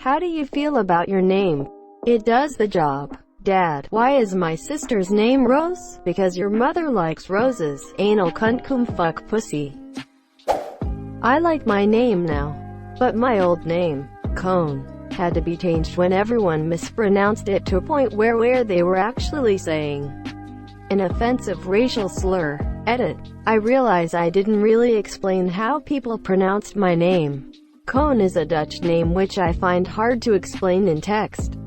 How do you feel about your name? It does the job. Dad, why is my sister's name Rose? Because your mother likes roses. Anal cunt cum fuck pussy. I like my name now. But my old name, Cone, had to be changed when everyone mispronounced it to a point where they were actually saying an offensive racial slur. Edit. I realize I didn't really explain how people pronounced my name. Cone is a Dutch name which I find hard to explain in text.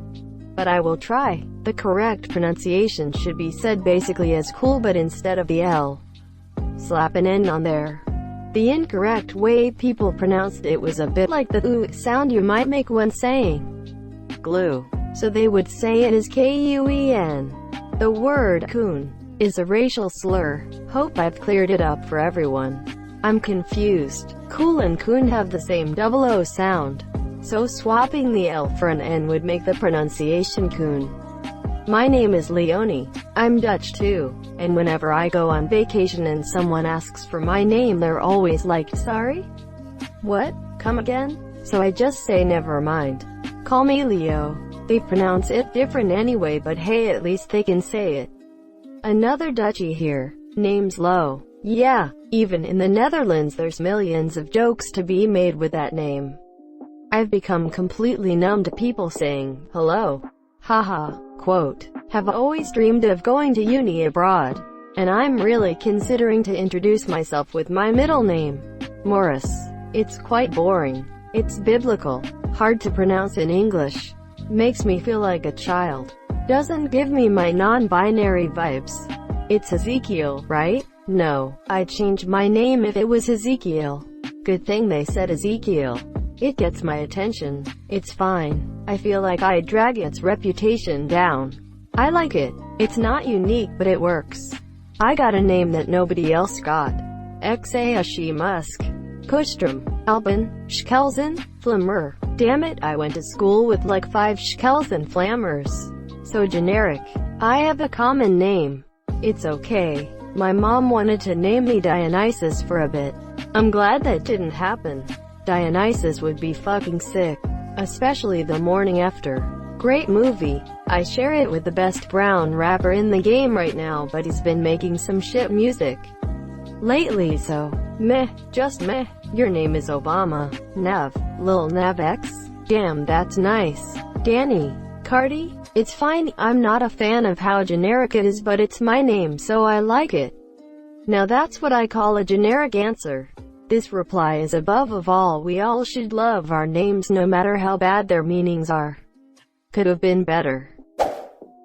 But I will try. The correct pronunciation should be said basically as cool, but instead of the L, slap an N on there. The incorrect way people pronounced it was a bit like the oo sound you might make when saying glue. So they would say it as K-U-E-N. The word coon is a racial slur. Hope I've cleared it up for everyone. I'm confused. Cool and coon have the same double O sound. So swapping the L for an N would make the pronunciation coon. My name is Leonie. I'm Dutch too. And whenever I go on vacation and someone asks for my name, they're always like, sorry? What? Come again? So I just say never mind. Call me Leo. They pronounce it different anyway, but hey, at least they can say it. Another Dutchie here. Name's Lo. Yeah, even in the Netherlands there's millions of jokes to be made with that name. I've become completely numb to people saying, hello. Haha. Quote, have always dreamed of going to uni abroad. And I'm really considering to introduce myself with my middle name, Morris. It's quite boring. It's biblical. Hard to pronounce in English. Makes me feel like a child. Doesn't give me my non-binary vibes. It's Ezekiel, right? No, I'd change my name if it was Ezekiel. Good thing they said Ezekiel. It gets my attention. It's fine. I feel like I'd drag its reputation down. I like it. It's not unique, but it works. I got a name that nobody else got. Xashi Musk. Kustrom. Alban. Schkelzen. Flammer. Damn it, I went to school with like 5 Schkelzen Flammers. So generic. I have a common name. It's okay. My mom wanted to name me Dionysus for a bit. I'm glad that didn't happen. Dionysus would be fucking sick. Especially the morning after. Great movie. I share it with the best brown rapper in the game right now, but he's been making some shit music lately, so meh, just meh. Your name is Obama. Nav. Lil Nav X? Damn, that's nice. Danny. Cardi? It's fine. I'm not a fan of how generic it is, but it's my name, so I like it. Now that's what I call a generic answer. This reply is above of all. We all should love our names no matter how bad their meanings are. Could have been better.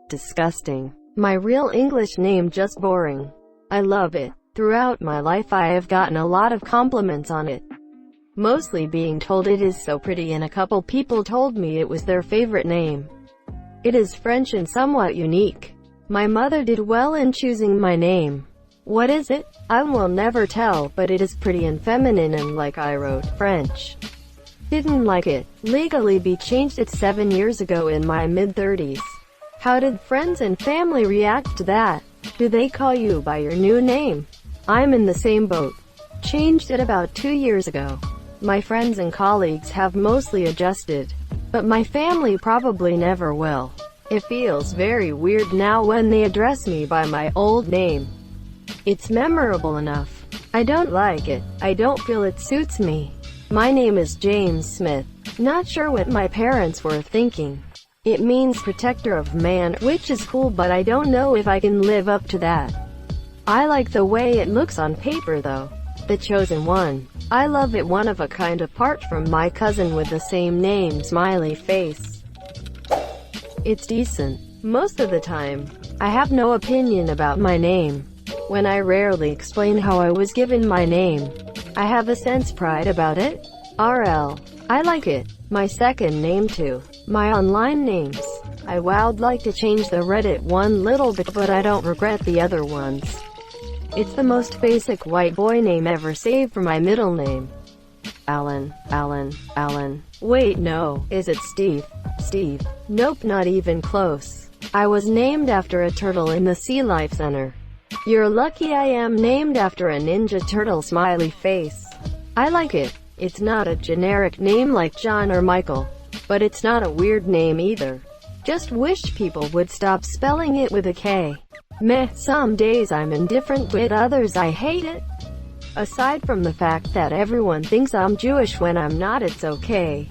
Disgusting. My real English name just boring. I love it. Throughout my life I have gotten a lot of compliments on it. Mostly being told it is so pretty, and a couple people told me it was their favorite name. It is French and somewhat unique. My mother did well in choosing my name. What is it? I will never tell, but it is pretty and feminine, and like I wrote, French. Didn't like it. Legally be changed it 7 years ago in my mid-30s. How did friends and family react to that? Do they call you by your new name? I'm in the same boat. Changed it about 2 years ago. My friends and colleagues have mostly adjusted. But my family probably never will. It feels very weird now when they address me by my old name. It's memorable enough. I don't like it. I don't feel it suits me. My name is James Smith. Not sure what my parents were thinking. It means protector of man, which is cool, but I don't know if I can live up to that. I like the way it looks on paper though. The chosen one. I love it, one of a kind, apart from my cousin with the same name, smiley face. It's decent. Most of the time. I have no opinion about my name. When I rarely explain how I was given my name, I have a sense pride about it. RL. I like it. My second name too. My online names. I wow'd like to change the Reddit one little bit, but I don't regret the other ones. It's the most basic white boy name ever, save for my middle name. Alan. Wait, no. Is it Steve? Steve. Nope, not even close. I was named after a turtle in the Sea Life Center. You're lucky I am named after a Ninja Turtle smiley face. I like it. It's not a generic name like John or Michael. But it's not a weird name either. Just wish people would stop spelling it with a K. Meh, some days I'm indifferent, with others I hate it. Aside from the fact that everyone thinks I'm Jewish when I'm not, it's okay.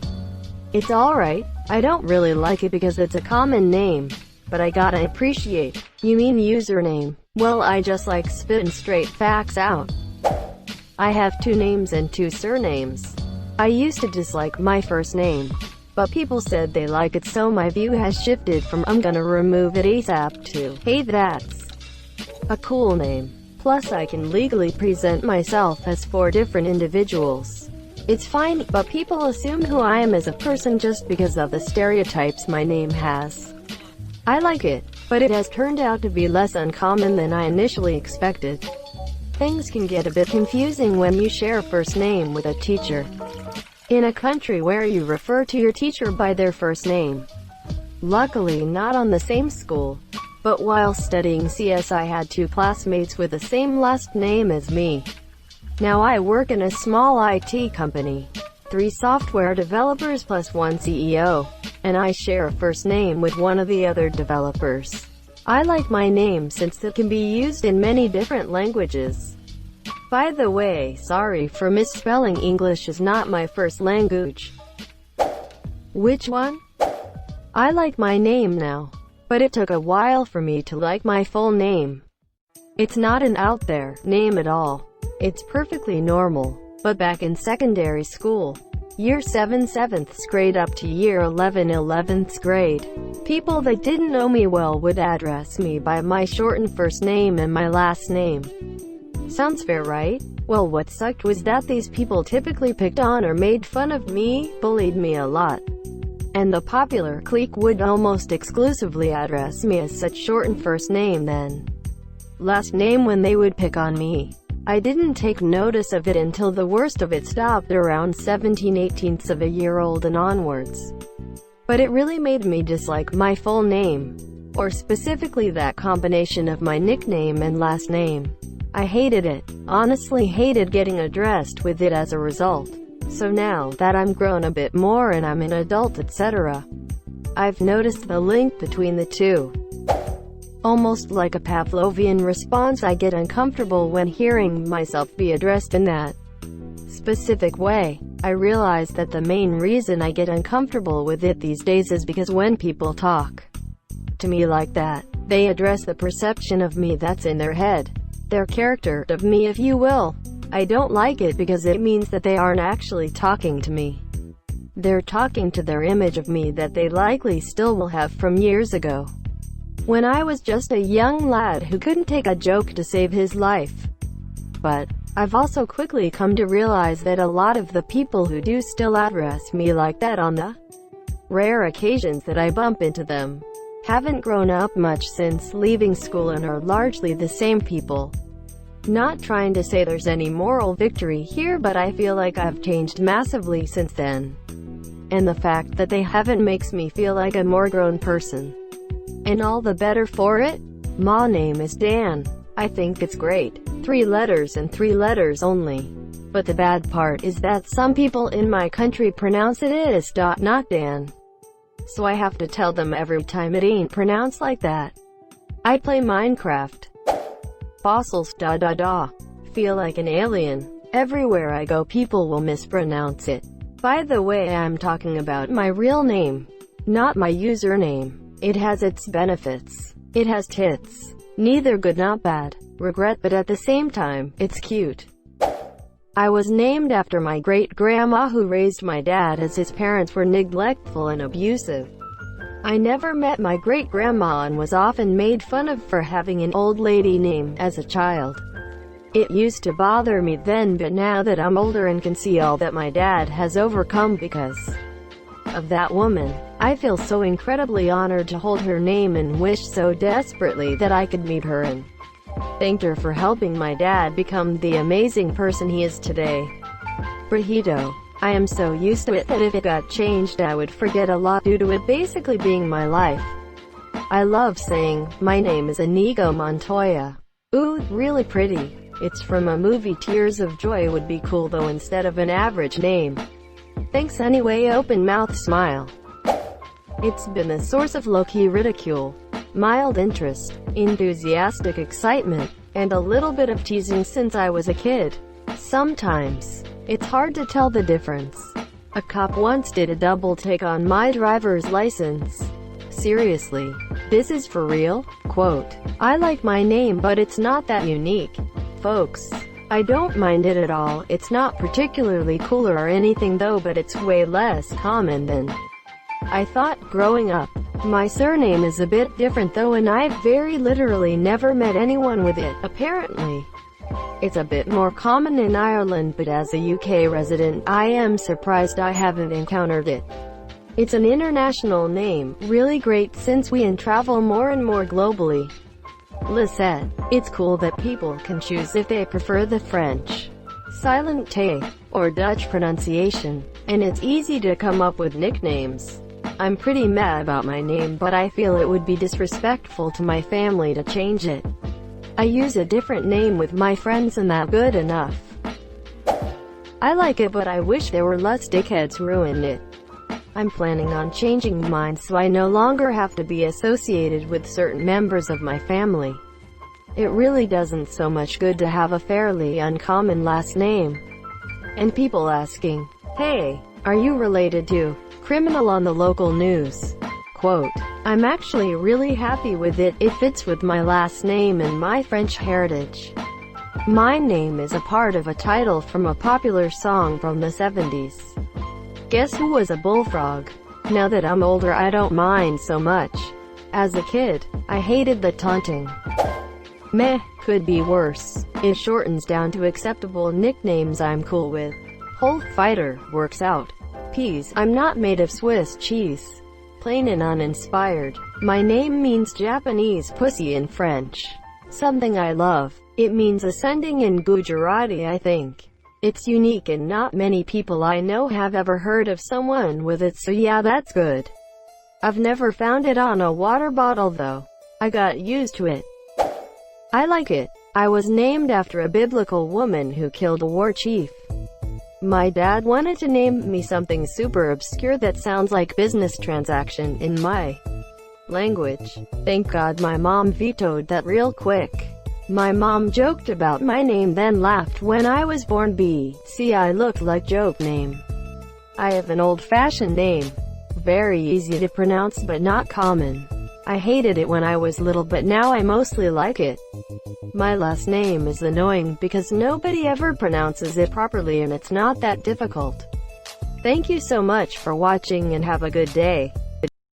It's alright. I don't really like it because it's a common name, but I gotta appreciate. You mean username? Well, I just like spitting straight facts out. I have 2 names and 2 surnames. I used to dislike my first name, but people said they like it, so my view has shifted from "I'm gonna remove it ASAP" to "hey, that's a cool name." Plus I can legally present myself as 4 different individuals. It's fine, but people assume who I am as a person just because of the stereotypes my name has. I like it, but it has turned out to be less uncommon than I initially expected. Things can get a bit confusing when you share a first name with a teacher in a country where you refer to your teacher by their first name. Luckily not on the same school, but while studying CS I had 2 classmates with the same last name as me. Now I work in a small IT company, 3 software developers plus 1 CEO, and I share a first name with one of the other developers. I like my name since it can be used in many different languages. By the way, sorry for misspelling. English is not my first language. Which one? I like my name now, but it took a while for me to like my full name. It's not an out there name at all. It's perfectly normal. But back in secondary school, year 7 7th grade up to year 11 11th grade, people that didn't know me well would address me by my shortened first name and my last name. Sounds fair, right? Well, what sucked was that these people typically picked on or made fun of me, bullied me a lot. And the popular clique would almost exclusively address me as such shortened first name then last name when they would pick on me. I didn't take notice of it until the worst of it stopped around 17/18 of a year old and onwards. But it really made me dislike my full name, or specifically that combination of my nickname and last name. I hated it, honestly hated getting addressed with it as a result. So now that I'm grown a bit more and I'm an adult, etc., I've noticed the link between the two. Almost like a Pavlovian response, I get uncomfortable when hearing myself be addressed in that specific way. I realize that the main reason I get uncomfortable with it these days is because when people talk to me like that, they address the perception of me that's in their head. Their character of me, if you will. I don't like it because it means that they aren't actually talking to me. They're talking to their image of me that they likely still will have from years ago, when I was just a young lad who couldn't take a joke to save his life. But I've also quickly come to realize that a lot of the people who do still address me like that on the rare occasions that I bump into them haven't grown up much since leaving school and are largely the same people. Not trying to say there's any moral victory here, but I feel like I've changed massively since then. And the fact that they haven't makes me feel like a more grown person. And all the better for it. My name is Dan. I think it's great. 3 letters and 3 letters only. But the bad part is that some people in my country pronounce it as not Dan. So I have to tell them every time it ain't pronounced like that. I play Minecraft. Fossils Feel like an alien. Everywhere I go people will mispronounce it. By the way, I'm talking about my real name, not my username. It has its benefits. It has tits. Neither good not bad. Regret, but at the same time, it's cute. I was named after my great-grandma who raised my dad, as his parents were neglectful and abusive. I never met my great-grandma and was often made fun of for having an old lady name as a child. It used to bother me then, but now that I'm older and can see all that my dad has overcome because of that woman, I feel so incredibly honored to hold her name and wish so desperately that I could meet her and thank her for helping my dad become the amazing person he is today. Brahito. I am so used to it that if it got changed I would forget a lot due to it basically being my life. I love saying, my name is Inigo Montoya. Ooh, really pretty. It's from a movie. Tears of Joy would be cool though instead of an average name. Thanks anyway. Open mouth smile. It's been a source of low-key ridicule, mild interest, enthusiastic excitement, and a little bit of teasing since I was a kid. Sometimes, it's hard to tell the difference. A cop once did a double take on my driver's license. Seriously, this is for real? Quote, I like my name but it's not that unique. Folks, I don't mind it at all. It's not particularly cool or anything though, but it's way less common than I thought growing up. My surname is a bit different though, and I've very literally never met anyone with it, apparently. It's a bit more common in Ireland, but as a UK resident, I am surprised I haven't encountered it. It's an international name, really great since we travel more and more globally. Lisette. It's cool that people can choose if they prefer the French, silent T, or Dutch pronunciation, and it's easy to come up with nicknames. I'm pretty mad about my name, but I feel it would be disrespectful to my family to change it. I use a different name with my friends and that's good enough. I like it, but I wish there were less dickheads who ruin it. I'm planning on changing mine so I no longer have to be associated with certain members of my family. It really doesn't so much good to have a fairly uncommon last name. And people asking, hey, are you related to criminal on the local news? Quote, I'm actually really happy with it. It fits with my last name and my French heritage. My name is a part of a title from a popular song from the 70s. Guess who was a bullfrog? Now that I'm older, I don't mind so much. As a kid, I hated the taunting. Meh, could be worse. It shortens down to acceptable nicknames I'm cool with. Whole fighter works out. Peas, I'm not made of Swiss cheese. Plain and uninspired. My name means Japanese pussy in French. Something I love. It means ascending in Gujarati, I think. It's unique and not many people I know have ever heard of someone with it, so yeah, that's good. I've never found it on a water bottle though. I got used to it. I like it. I was named after a biblical woman who killed a war chief. My dad wanted to name me something super obscure that sounds like business transaction in my language. Thank God my mom vetoed that real quick. My mom joked about my name, then laughed when I was born. See, I looked like joke name. I have an old-fashioned name. Very easy to pronounce but not common. I hated it when I was little, but now I mostly like it. My last name is annoying because nobody ever pronounces it properly and it's not that difficult. Thank you so much for watching and have a good day.